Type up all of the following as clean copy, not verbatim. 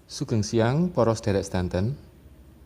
Sugeng siang para sederek sedanten.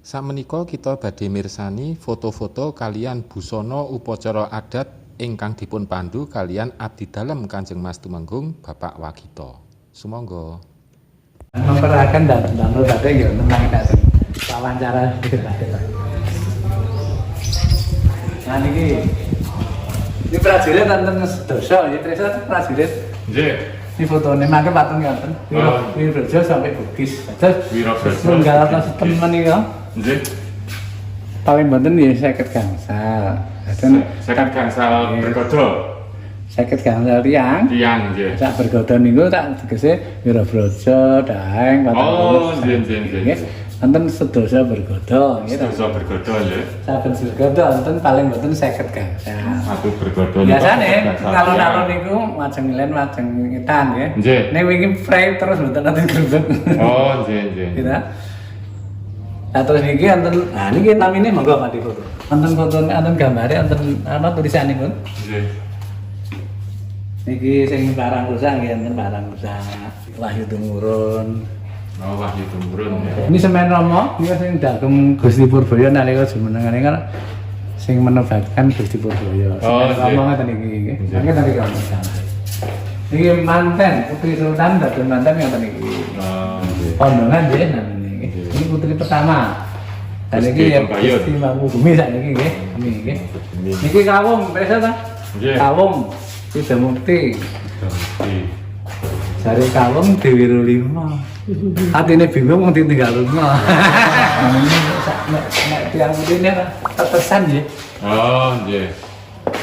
Sakmenika kita badhe mirsani foto-foto kalian busana upacara adat ingkang dipun pandu kalian abdi dalem Kanjeng Mas Tumenggung Bapak Wagito. Sumangga. Memperagakan dan tadi ya tentang wawancara gitu. Nah ini prajurit tentang sedoso, ya Teresa prajurit. Nggih. Ini fotonya mangke patung ngoten. Wirabreja sampai Bugis. Terus tunggal atas temen iki ya. Nggih. Paling mboten ya 50 gangsal. Laden 50 gangsal bergodo. 50 gangsal tiyang. Tiyang nggih. Sak bergodo niku tak tegese Wirabreja, Daeng, Oh, nggih. Wonten sedasa bergodo nggih to. Sedasa bergodo nggih. Saben bergodo wonten paling mboten 50 gangsal. Satu bergodo. Biasane kalau niku majeng milen majeng ngitan nggih. Nggih. Ning wingi frame terus mboten nonton grebet. Oh, nggih. Gitu. Nah terus niki wonten nah niki namine monggo Pak foto. Wonten fotone wonten gambare wonten ana tulisanipun. Nggih. Niki sing barang rusak nggih wonten barang rusak. Wahyu Tumurun. Oh, Wahyu Tumurun ya. Ini semen Rama, ini sing dagem Gusti Purbaya nalika jumenengane kan sing menebatkan Gusti Purbaya. Oh, semen Rama ngoten iki nggih. Nggih tadi kan. Iki manten Putri Sultan dadi manten ngoten iki. Oh, nggih. Pondongan nggih namanya nggih. Ini putri pertama. Dan iki ya Gusti Mangkubumi sakniki nggih. Nggih. Niki kawung, pirsa ta? Nggih. Kawung Sida Mukti. Nggih. Jare kawung Dewi Rulima. Atine bingung wong ditinggal lunga. Nek tiyang putine tetesan nggih. Oh, nggih.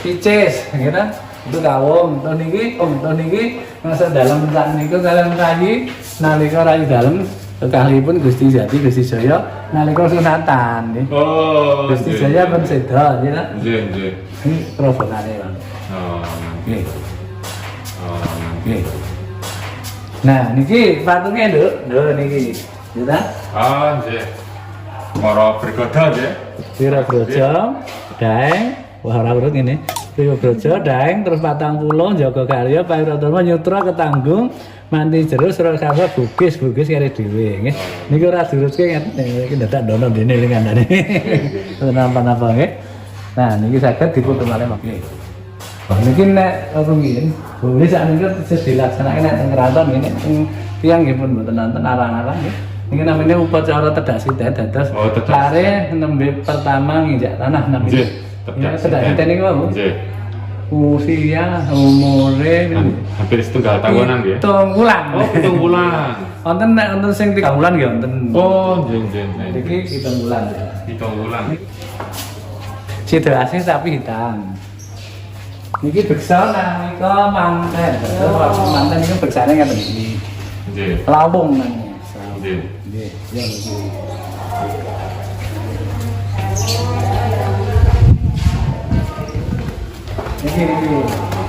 Picis, ngira itu kawung. Tahun niki masa dalam sak niku kalian rayi nalika rayi dalem kekalipun Gusti Jati Gusti Jaya nalika sunatan nggih. Oh, Gusti Jaya pun seda nggih. Nggih. Ini kerobongane Bang. Oh, Nggih. oh. Nggih. Nah, niki patungnya lho niki. Ya ta? Ah, nggih. Para bergodo nggih. Wirabreja, Daeng, wah ora urut ngene. Wirabreja, Daeng, terus 40 jaga karya Pairatama Nyutra Ketanggung, Manti Jero Surakarta Bugis kare dhewe nggih. Niki ora diurutke ngeten iki dadak ndono dene ning kandhane. Napa-napa nggih. Nah, niki saged diputung malih nggih. Wah niki nek rumiyin, boleh sakniki wis dilaksanakaken nek teng keraton ngene tiyang nggih pun mboten nonton arang-arang nggih. Niki namanya upacara tedak siten dados lare nembe pertama nginjak tanah namanya. Nggih, tedak siten niku wau. Nggih. Usia umure Hampir setengah tahunan nggih. 3 wulan. Oh, 7 bulan. Wonten nek wonten sing 3 wulan nggih wonten. Oh, nggih. Niki 7 wulan. 7 bulan. Situasi tapi hitam. Niki beksa nalika manten. Manten niku beksane ngaten iki. Nggih. Lawung namanya. Nggih. Nggih, ya niki. Niki.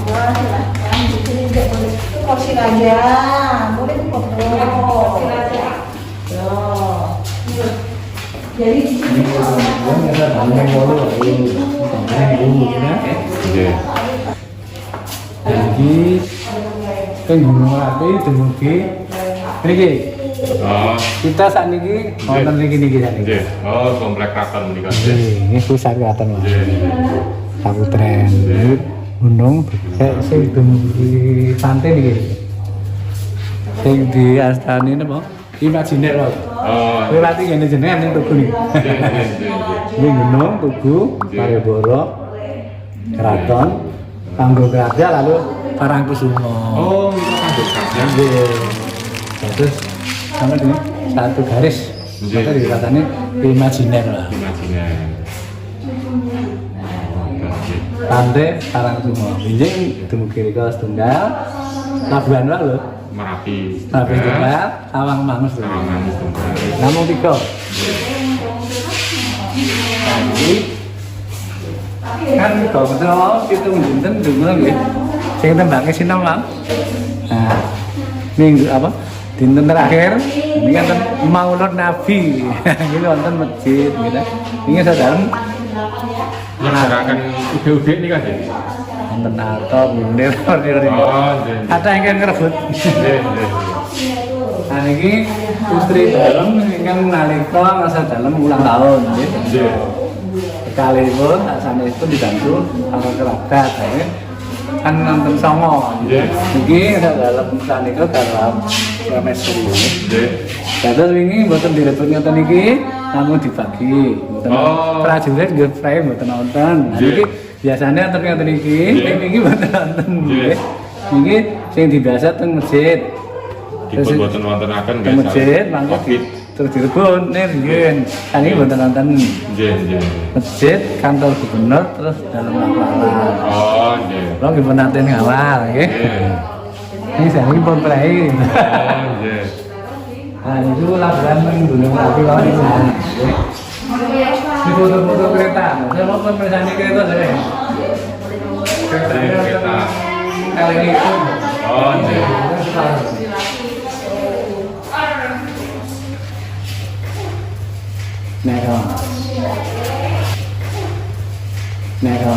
Wah, silakan di sini nggak boleh. Itu porsi aja, boleh foto. Porsi aja. Jadi di sini Nggih. Jadi kan Gunung Merapi dumugi niki. Oh, Kita saat niki wonten niki sakniki. nggih. Oh, komplek kraton menika. Ini pusat keraton Mas. Nggih. Kaputren. Gunung sing dumugi pantai niki. Sing di astane napa? Imajiner wae. Oh, Kowe lati ngene jenengan ning Tugu niki. nggih. Ini gunung Tugu, Malioboro, keraton, kanggo kerja lalu Parangkusumo. Oh, itu kan dokternya. Nggih. Terus sama ini satu garis. Nggih. Maka dikatakan imajiner lah. Imajiner. Pantai Parangkusumo. Binjing dumugi rika setunggal. Labuhan wae lho. Merapi. Merapi setunggal, Tawang Mangus. Tawangan setunggal. Namung 3. Jadi kan kalau kita menjunten dulu nggih. Sing tembake sinau Bang. Nah, minggu apa? Dinten terakhir ini kan Maulid Nabi. Ini wonten masjid gitu. Ini saudara Masyarakat UB ini kan ya? wonten atau munir. Oh, nggih. Ada yang kan ngerebut. Nggih. Nah niki putri dalem kan nalika masa dalem ulang tahun nggih. Nggih. Kalipun tak sanèspun dibantu karo kerabat ya. Kan nonton songo. Nggih. Niki sak dalem sanika dalam semester ini. Nggih. Dados wingi mboten direbut ngoten iki, namun dibagi. Mboten prajurit nggih prei mboten nonton. Nah niki biasane wonten ngoten iki, niki mboten nonton nggih. Niki sing dibiasa teng masjid. Dipun boten wontenaken Teng masjid mangke terus direbut nih riyen. Kan iki mboten nonton. Nggih, nggih. Masjid, kantor gubernur, terus dalam lapangan. Oh, nggih. Lo gimana nanti ngawal, ya? Ini saya ini pun prei. Oh, nggih. Nah itu labuhan gunung api lawan itu. Ini foto-foto kereta. Saya mau pemeriksaan kereta saya. Kereta. Kali ini itu. Oh, nggih. Nero. Nero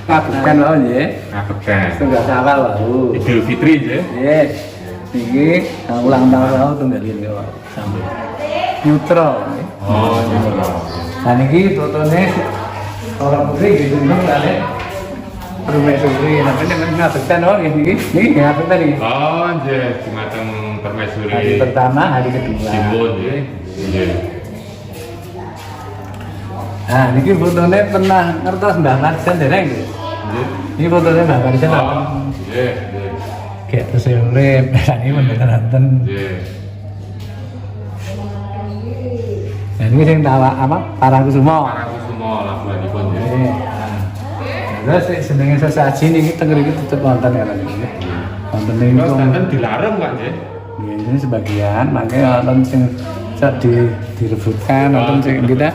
kabukan wae nggih. Ngabekan. Sudah awal wae. Idul Fitri nggih. Yes. Iki ulang tahun wae tunggal ini wae. Sampai neutral. Oh, nggih. Nah niki fotone orang putri gitu kali. Permaisuri namanya dengan ngabekan wae niki. Niki ngabekan iki. Oh, nggih. Dumateng permaisuri. Hari pertama, hari kedua. Simbol nggih. Nggih. Nah, niki fotonya pernah ngertos Mbah Marjan dereng nggih. Nggih. Ini fotonya Mbah Marjan Oh, apa? nggih, nggih. Kayak terus urip, ini bener nonton. Nggih. Nah, ini sing tawa apa? Parangkusumo. Parakusumo labuhanipun nggih. Nggih. Terus senenge sesaji niki teng mriki tetep wonten ya niki. Wonten niku. Terus danten dilarang Pak nggih. Nggih, ini sebagian, makanya wonten sing direbutkan, wonten sing kita.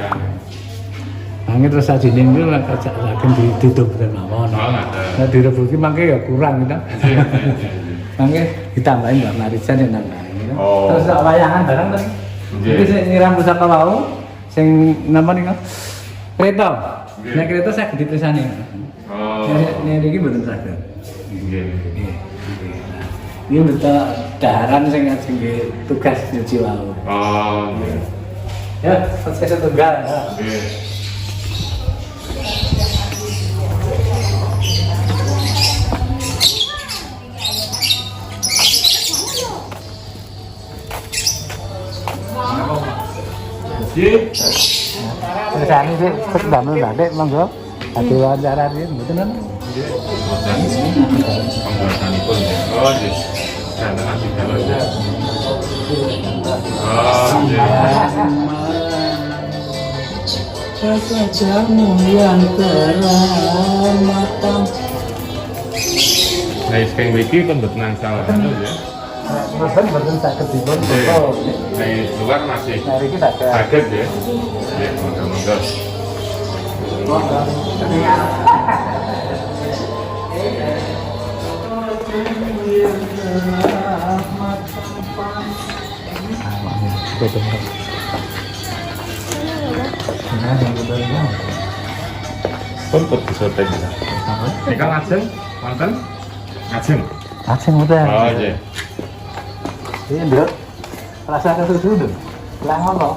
Mangke terus sajine niku saking ditutup mawon. Oh, ngaten. Nah direbuki mangke ya kurang kita. Mangke ditambahin Mbak Marijan ya nambahin gitu. Oh. Terus sak wayangan barang tadi. Nggih. Iki sing nyiram pusaka wau sing napa niku? Kereta. Nggih. Nek kereta saged ditulisane. Oh. Nek iki mboten saged. Nggih. Ini betul daharan sing ngajeng tugas nyuci wau. Oh, nggih. Ya, proses tunggal. Nggih. Nggih. Tulisane sih sedamel ndek monggo. Ati wawancara iki mboten kan. Pembuatanipun nggih. Oh, nggih. Danten anti galon ya. Oh, nggih. Sajamu yang keramatan. Nah, sekarang mriki kon mboten angsal anu ya. Mboten saged dipun Nggih. foto. Nah, luar masih Nah iki saged. saged ya. Nggih, monggo-monggo. Pun bisa tadi. Nikah ngajeng, wonten? Ngajeng. Ajeng udah. Oh, nggih. Iya, Nduk. Rasa kesusu, Nduk. Lah ngono.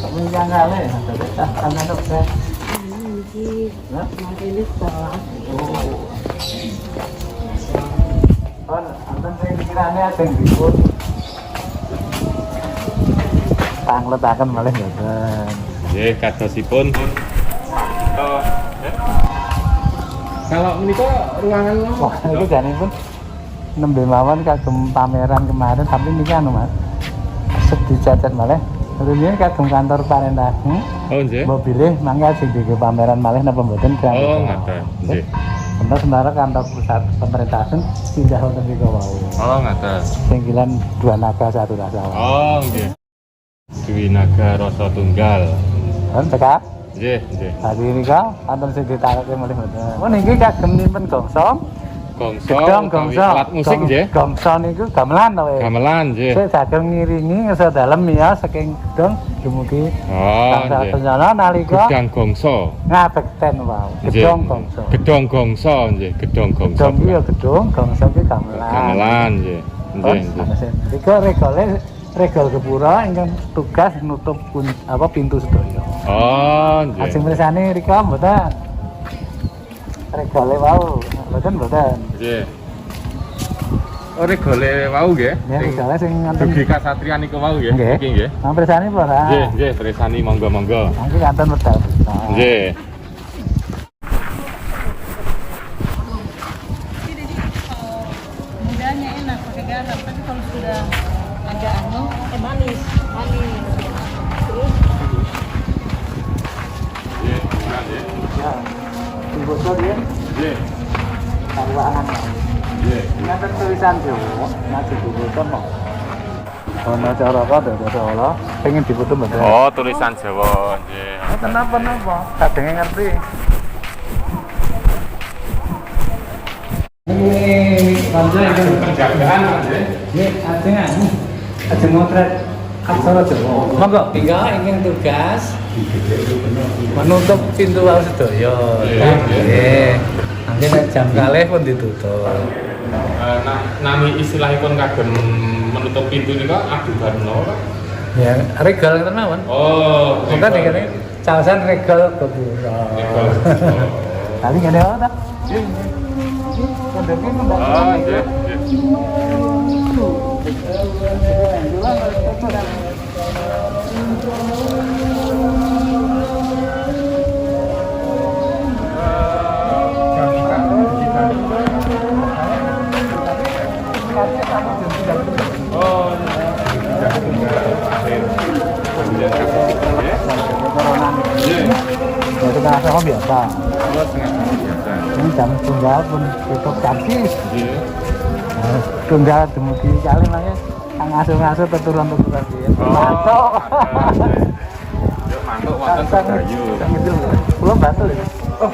Kamu yang kali, sama dok saya. Oh, anten sing pikirane ajeng dipun. Pangletaken malih mboten. Nggih, kadosipun. Kalau menika ruangan Wah, itu jane pun nembe mawon kagem pameran kemarin tapi niki anu Mas. Sedih cacat malih. Terus kagem kantor parentah. Oh, nggih. Mau pilih mangga sing di pameran malih napa mboten kan. Oh, ngaten. Nggih. Bener sementara kantor pusat pemerintahan pindah wonten mriku wau. Oh, ngaten. Singkilan dua naga satu rasa. Oh, nggih. Dwi Naga Rasa Tunggal. Kan cekap. Nggih, nggih. Hari ini kau anton sing ditaruhke malih mboten. Oh niki kagem nyimpen gongsom gongso, Gedhong gongso. alat musik nggih. Gongso niku gamelan to we. Gamelan nggih. Saya saged ngiringi ngersa dalem ya saking gedhong dumugi Oh, bangsa nggih. Kenyana nalika Gedang gongso. ngabekten wau. Nggih. Gedhong gongso. Gedong gongso nggih, gedong gongso. Gedhong iki ya gedhong, gongso iki gamelan. Gamelan nggih. Nggih, nggih. Rika regol kepura ingkang tugas nutup pintu sedaya. Oh, nggih. Ajeng mirsani rika mboten. Regole wau, mboten. Nggih. Oh, regole wau nggih. Ya regole sing nganten. Dugi kasatriyan niku wau nggih. Nggih. Iki nggih. Mirsani apa ora? Nggih, nggih, presani monggo-monggo. Nggih kanten medal. Nggih. Mudanya enak pakai garam, tapi kalau sudah agak manis. Terus Nggih, nggih. Ya. Di botol ya. Nggih. Taruhan. Nggih. Ngaten tulisan Jawa, ngaji di botol kok. Ono cara apa Allah pengen difoto mboten. Oh, tulisan Jawa nggih. Kenapa? Kadenge ngerti. Ini kanca iki Penjagaan nggih. nggih ajeng motret aksara Jawa. Monggo tinggal ingin tugas menutup pintu wau sedaya. Nggih. Nanti nek jam kalih pun ditutup. Nami istilahipun kagem menutup pintu nika aduban menapa? Ya, regal ngoten mawon. Oh, Bukan dikene caosan regal kepura. Regal. Kali ngene wae ta? Nggih. Kondeke Oh, nggih, nggih. Oh, Itu kan sama biasa. Ini jam tunggal pun tutup cantik. Tunggal dumugi kali mangke ngasuh-ngasuh teturan-teturan dia. Mantuk. Mantuk wonten Sedayu. Itu kula bantul. Oh,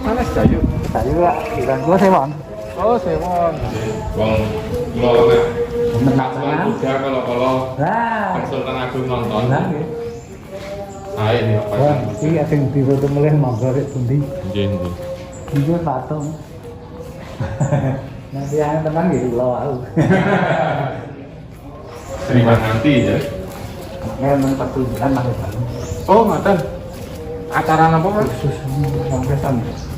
mana Sedayu? Sedayu ya, bilang kula sewon. Oh, Sewon. Wong kula nek Kasuan juga kalau Lah. Sultan Agung nonton. Lah nggih. Ae nih Wah, iki sing difoto mulih monggo rek pundi. Nggih, nggih. Iki patung. Nanti yang teman gitu lo aku. Terima nanti ya. Memang pertunjukan masih baru. Oh, ngoten. Acara apa, Mas? Khusus sampesan.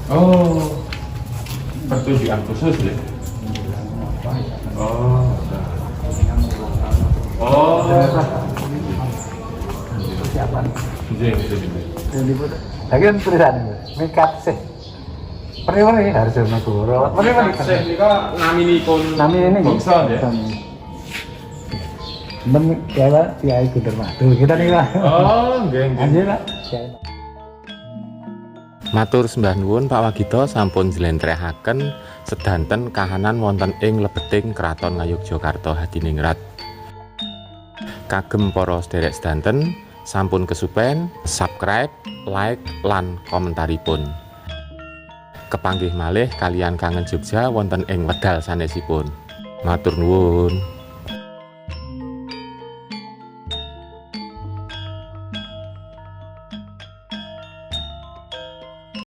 Oh. Pertunjukan khusus ya. Oh. Oh. Persiapan. Nggih, nggih. Jadi foto. Lagi kan tulisan itu. Makeup sih. Pernah nih harus Negoro. Pernah nih. Sing nika naminipun Nami ini. Bangsa ya. Men ya Kiai Guntur Madu. Kita nih lah. Oh, nggih, nggih. Anjir lah. Matur sembah nuwun Pak Wagito sampun njlentrehaken sedanten kahanan wonten ing lebeting Kraton Ngayogyakarta Hadiningrat. Kagem para sedherek sedanten sampun kesupen subscribe, like lan komentaripun. Kepanggih malih kalian kangen Jogja wonten ing wedal sanesipun. Matur nuwun.